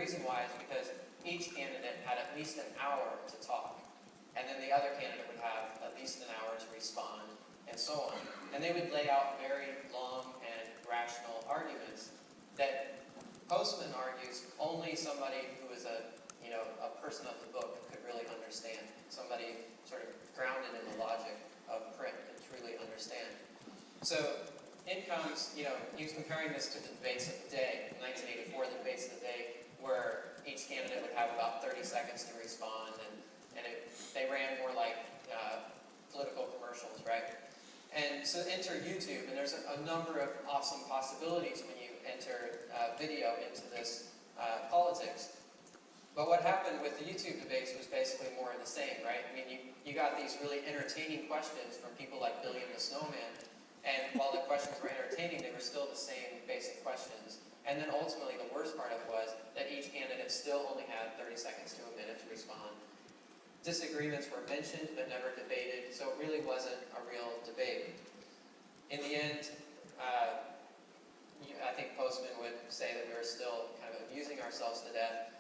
reason why is because each candidate had at least an hour to talk, and then the other candidate would have at least an hour to respond, and so on. And they would lay out very long and rational arguments that Postman argues only somebody who is a person of the book could really understand. Somebody sort of grounded in the logic of print could truly understand. So in comes, he was comparing this to the debates of the day. In 1984, the debates of the day, where each candidate would have about 30 seconds to respond, and they ran more like political commercials, right? And so enter YouTube, and there's a number of awesome possibilities when you enter video into this politics. But what happened with the YouTube debates was basically more of the same, right? I mean, you got these really entertaining questions from people like Billy and the Snowman, and while the questions were entertaining, they were still the same basic questions. And then ultimately, the worst part of it was that each candidate still only had 30 seconds to a minute to respond. Disagreements were mentioned but never debated, so it really wasn't a real debate. In the end, I think Postman would say that we were still kind of amusing ourselves to death,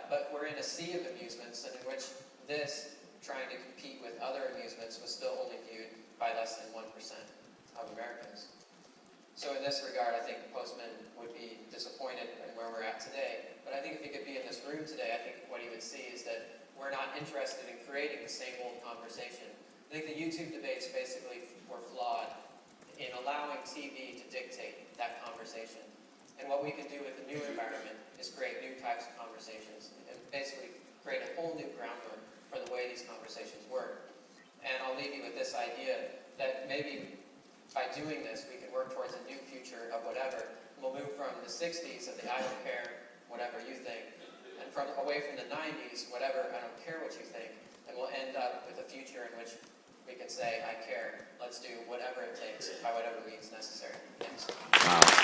but we're in a sea of amusements, and in which this, trying to compete with other amusements, was still only viewed by less than 1% of Americans. So in this regard, I think Postman would be disappointed in where we're at today. But I think if he could be in this room today, I think what he would see is that we're not interested in creating the same old conversation. I think the YouTube debates basically were flawed in allowing TV to dictate that conversation. And what we can do with the new environment is create new types of conversations and basically create a whole new groundwork for the way these conversations work. And I'll leave you with this idea that maybe by doing this, we can work towards a new future of whatever. We'll move from the 60s of the I don't care, whatever you think, and away from the 90s, whatever, I don't care what you think, and we'll end up with a future in which we can say, I care. Let's do whatever it takes, by whatever means necessary. Thanks. Wow.